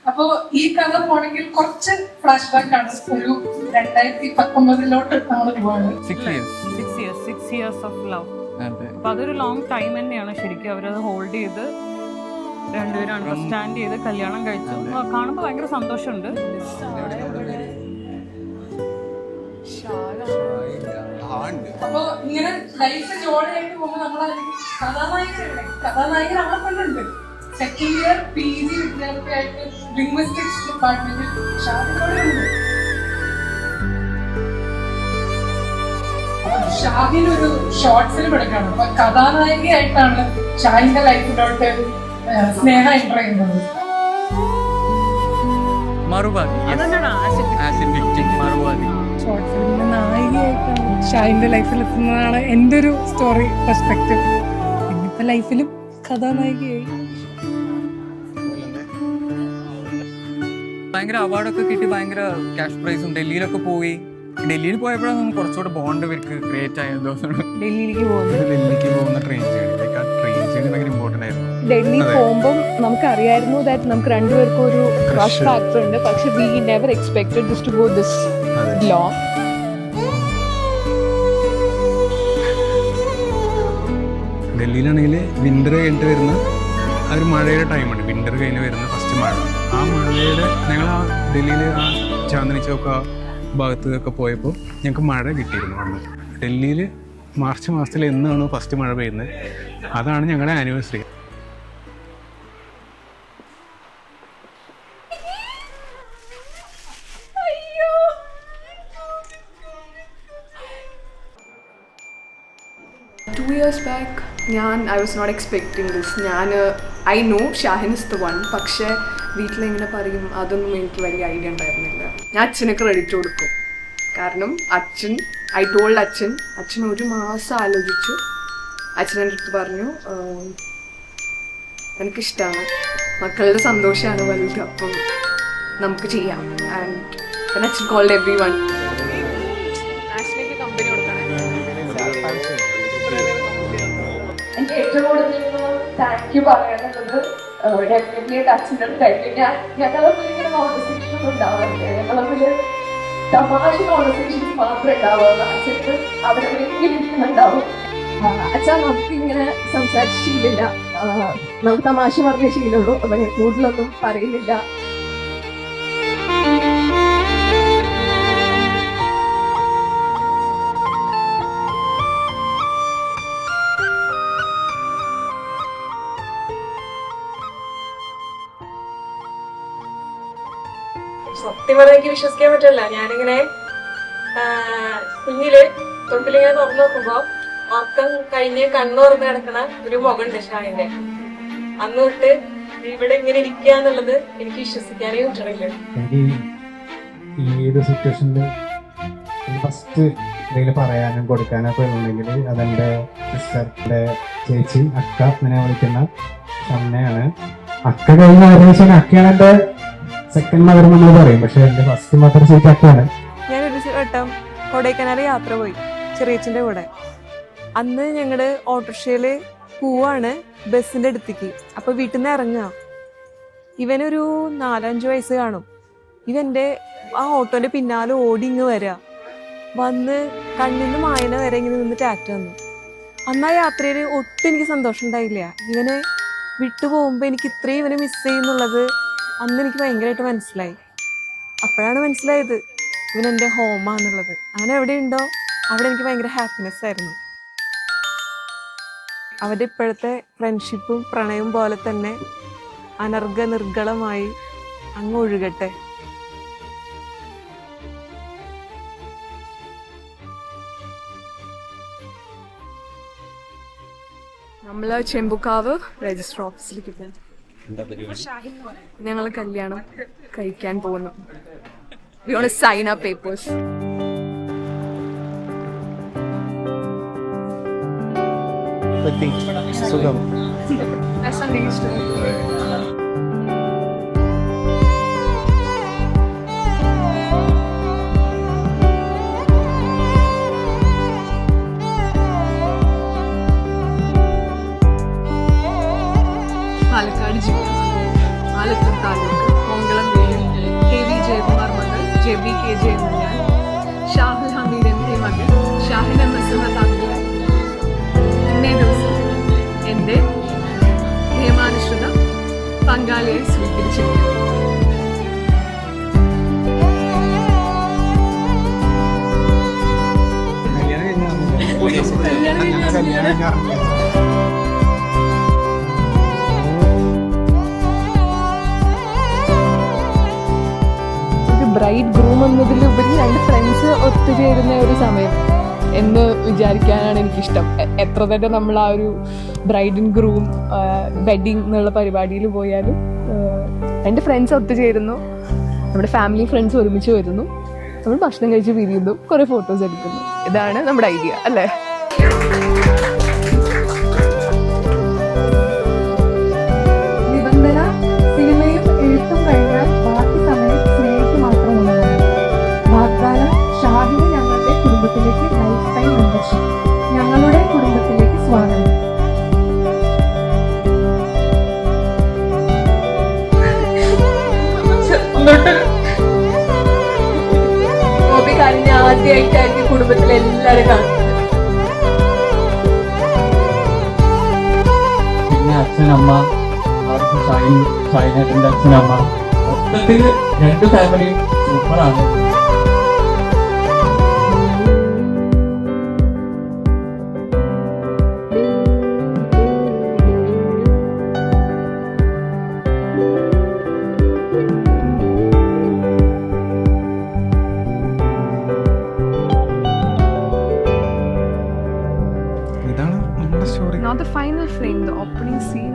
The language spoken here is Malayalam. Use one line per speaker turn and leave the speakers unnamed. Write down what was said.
അപ്പോ ഈ കഥ പോണെങ്കിൽ കുറച്ച് ഫ്ലാഷ് ബാക്ക് ആണ്. ഒരു 2019 നമ്മൾ പോവാണ്.
6 years of love. അപ്പൊ അതൊരു ലോങ് ടൈം തന്നെയാണ് ശരിക്കും. അവരത് ഹോൾഡ് ചെയ്ത് രണ്ടുപേരും അണ്ടർസ്റ്റാൻഡ് ചെയ്ത് കല്യാണം കഴിച്ചു. കാണുമ്പോൾ ഭയങ്കര സന്തോഷമുണ്ട്.
അപ്പൊ ഇങ്ങനെ ലൈഫ് ജോളിയായിട്ട് പോകുമ്പോൾ നമ്മൾ കഥാനായകൻ അവിടെ കൊണ്ടുണ്ട്. സെക്കൻഡ് ഇയർ PG വിദ്യാർത്ഥിയായിട്ട് ലിംഗ്വിസ്റ്റിക്സ് ഡിപ്പാർട്ട്മെന്റിൽ ഷാഹിനോടുണ്ട്. ഷാഹിൻ ഒരു ഷോർട്ട് ഫിലിം എടുക്കണം. അപ്പൊ കഥാനായികയായിട്ടാണ് ഷാഹിന്റെ ലൈഫിലോട്ട് സ്നേഹ എൻ്റർ ചെയ്യുന്നത്. ഷോർട്ട് ഫിലിമിന്റെ നായികയായിട്ടാണ് ഷാഹിന്റെ ലൈഫിൽ എത്തുന്നതാണ് എൻ്റെ ഒരു സ്റ്റോറി പെർസ്പെക്റ്റീവ്. ഇന്നത്തെ ലൈഫിലും കഥാനായികയായി.
ഭയങ്കര അവാർഡൊക്കെ കിട്ടി, ഭയങ്കര ക്യാഷ് പ്രൈസും. ഡൽഹിയിലൊക്കെ പോയി. ഡൽഹിയിൽ പോയപ്പോഴാണ് നമുക്ക് കുറച്ചുകൂടെ ബോണ്ട് ഇവർക്ക് ക്രിയേറ്റ് ആയ ദിവസം. ഡൽഹിക്ക് പോകുന്ന ട്രെയിൻ ജേണി, ആ ട്രെയിൻ ജേണി ഭയങ്കര ഇമ്പോർട്ടൻ്റ് ആയിരുന്നു.
ഡൽഹി പോകുമ്പോൾ നമുക്ക് അറിയായിരുന്നു ദാറ്റ് നമുക്ക് രണ്ടുപേർക്കും ഒരു ക്രഷ് ഫാക്ടർ ഉണ്ട്. പക്ഷെ we never expected this to go this long.
ഡൽഹിയിലാണെങ്കിൽ വിൻ്റർ കഴിഞ്ഞിട്ട് വരുന്ന ആ ഒരു മഴയുടെ ടൈമുണ്ട്. വിൻ്റർ കഴിഞ്ഞ് വരുന്ന ഫസ്റ്റ് മഴ. ആ മഴയുടെ ഞങ്ങൾ ആ ഡൽഹിയിൽ ആ ചാന്ദിനി ചൗക്ക് ആ ഭാഗത്തൊക്കെ പോയപ്പോൾ ഞങ്ങൾക്ക് മഴ കിട്ടിയിരുന്നു. അന്ന് ഡൽഹിയിൽ മാർച്ച് മാസത്തിൽ എന്നാണോ ഫസ്റ്റ് മഴ പെയ്യുന്നത്, അതാണ് ഞങ്ങളുടെ anniversary.
Years back, I was not expecting this. I know Shahin is the one. പക്ഷേ വീട്ടിലെങ്ങനെ പറയും അതൊന്നും എനിക്ക് വലിയ ഐഡിയ ഉണ്ടായിരുന്നില്ല. ഞാൻ അച്ഛന് ക്രെഡിറ്റ് കൊടുക്കും. കാരണം ഐ ടോൾഡ് അച്ഛൻ ഒരു മാസം ആലോചിച്ചു. അച്ഛൻ്റെ അടുത്ത് പറഞ്ഞു എനിക്കിഷ്ടമാണ്, മക്കളുടെ സന്തോഷമാണ് വലുത്, അപ്പം നമുക്ക് ചെയ്യാം. ആൻഡ് അച്ഛൻ കോൾഡ് എവ്രി വൺ. കമ്പനി കൊടുക്കണേ. എനിക്ക് ഏറ്റവും കൂടുതൽ താങ്ക് യു പറയാനുള്ളത് ഡെഫിനറ്റ്ലി അച്ഛൻ്റെ അടുത്തായിട്ട്. ഞങ്ങളെ ഇങ്ങനെ കോൺവെർസേഷൻ ഒന്നും ഉണ്ടാവാറില്ല. ഞങ്ങളെ തമാശ കോൺവെർസേഷൻസ് മാത്രമേ ഉണ്ടാവുള്ളൂ. അച്ഛന് അവരെവിടെയെങ്കിലും ഇരിക്കുന്നുണ്ടാവും. അച്ഛാ നമുക്ക് ഇങ്ങനെ സംസാരിച്ച ശീലമില്ല, നമുക്ക് തമാശ പറഞ്ഞ ശീലമുള്ളൂ, അവരെ കൂടുതലൊന്നും പറയുന്നില്ല.
സത്യം പറഞ്ഞാൽ എനിക്ക് വിശ്വസിക്കാൻ പറ്റില്ല. ഞാനിങ്ങനെ കുഞ്ഞില് തൊട്ടിലിങ്ങനെ തുറന്നു നോക്കുമ്പോ ഉറക്കം കഴിഞ്ഞ് കണ്ണു തുറന്ന് കിടക്കണ ഒരു മുഖമുണ്ട് ഷാഹിന്റെ. അന്ന് തൊട്ട് ഇവിടെ ഇങ്ങനെ ഇരിക്കുക എന്നുള്ളത് എനിക്ക് വിശ്വസിക്കാനേ പറ്റണില്ല.
എനിക്ക് ഈ ഒരു സിറ്റുവേഷനിൽ ഫസ്റ്റ് എന്തെങ്കിലും പറയാനും കൊടുക്കാനൊക്കെ ഉണ്ടെങ്കിൽ അതെൻ്റെ സിസ്റ്ററിൻ്റെ ചേച്ചി അക്ക എന്നെ വിളിക്കുന്ന ഷംനയാണ്. അക്ക കഴിഞ്ഞ ഏകദേശം അക്കയാണ് എൻ്റെ സെക്കൻഡ് മദർ നമ്മൾ പറയും, പക്ഷെ എൻ്റെ ഫസ്റ്റ് മദർ ശരിക്കും അക്കയാണ്.
ഞാനൊരു വട്ടം കൊടൈക്കനാൽ യാത്ര പോയി ചെറിയച്ഛൻ്റെ കൂടെ. അന്ന് ഞങ്ങള് ഓട്ടോറിക്ഷയില് പോവാണ് ബസ്സിന്റെ അടുത്തേക്ക്. അപ്പൊ വീട്ടിൽ നിന്ന് ഇറങ്ങുക. ഇവനൊരു 4-5 വയസ്സ് കാണും. ഇവന്റെ ആ ഓട്ടോന്റെ പിന്നാലെ ഓടി ഇങ്ങ് വരിക. വന്ന് കണ്ണിന്ന് മായന വരെ ഇങ്ങനെ നിന്ന് ടാറ്റ വന്നു. അന്ന് ആ യാത്രയിൽ ഒട്ടും എനിക്ക് സന്തോഷം ഉണ്ടായില്ല. ഇവനെ വിട്ടു പോകുമ്പോൾ എനിക്ക് ഇത്രയും ഇവനെ മിസ് ചെയ്യുന്നുള്ളത് അന്ന് എനിക്ക് ഭയങ്കരമായിട്ട് മനസ്സിലായി. അപ്പോഴാണ് മനസ്സിലായത് ഇവൻ എൻ്റെ ഹോമാന്നുള്ളത്. അങ്ങനെ എവിടെയുണ്ടോ അവിടെ എനിക്ക് ഭയങ്കര ഹാപ്പിനെസ് ആയിരുന്നു. അവരുടെ ഇപ്പോഴത്തെ ഫ്രണ്ട്ഷിപ്പും പ്രണയവും പോലെ തന്നെ നിർഗളമായി അങ്ങ് ഒഴുകട്ടെ.
നമ്മള് ചെമ്പുക്കാവ് രജിസ്റ്റർ ഓഫീസിലേക്ക് ഞങ്ങൾ കല്യാണം കഴിക്കാൻ പോകുന്നു. We want to sign our papers.
സുഖം.
പാലക്കാട് ജില്ല, Alathur taluk, Kongalam
B K J എന്ന ഞാൻ ഷാഹുൽ ഹമീദിന്റെ മകൻ ഷാഹിൻ അഹമ്മദ് താങ്കളെ ഇന്നേ ദിവസം എൻ്റെ നിയമാനുസൃത പങ്കാളിയായി സ്വീകരിച്ചിരിക്കുന്നു.
ബ്രൈഡ് ഗ്രൂം എന്നതിലുപരി രണ്ട് ഫ്രണ്ട്സ് ഒത്തുചേരുന്ന ഒരു സമയം എന്ന് വിചാരിക്കാനാണ് എനിക്കിഷ്ടം. എത്ര തന്നെ നമ്മൾ ആ ഒരു ബ്രൈഡ് ആൻഡ് ഗ്രൂം വെഡിങ് എന്നുള്ള പരിപാടിയിൽ പോയാലും രണ്ട് ഫ്രണ്ട്സ് ഒത്തുചേരുന്നു, നമ്മുടെ ഫാമിലി ഫ്രണ്ട്സ് ഒരുമിച്ച് വരുന്നു, നമ്മൾ ഭക്ഷണം കഴിച്ച് പിരിയുന്നു, കുറേ ഫോട്ടോസ് എടുക്കുന്നു. ഇതാണ് നമ്മുടെ ഐഡിയ അല്ലേ?
നിബന്ധന സിനിമയും എഴുത്തും കഴിഞ്ഞാൽ ബാക്കി സമയം സ്നേഹിക്ക് മാത്രമുള്ളതാണ്. വാഗ്ദാനം ഷാഹിന് ഞങ്ങളുടെ കുടുംബത്തിലേക്ക് ലൈഫ് ടൈം മെമ്പർഷിപ്പ്, ഞങ്ങളുടെ കുടുംബത്തിലേക്ക് സ്വാഗതം.
ഗോപി കഴിഞ്ഞ ആദ്യമായിട്ടായിരിക്കും കുടുംബത്തിലെല്ലാവരും കാണുന്നത്.
പിന്നെ അച്ഛനമ്മ, ഷാഹിനേട്ടൻ്റെ അച്ഛനമ്മ, മൊത്തത്തിൽ രണ്ട് ഫാമിലിയും സൂപ്പറാണ്.
ഇതാണ് നമ്മുടെ story.
Not the final frame, the opening scene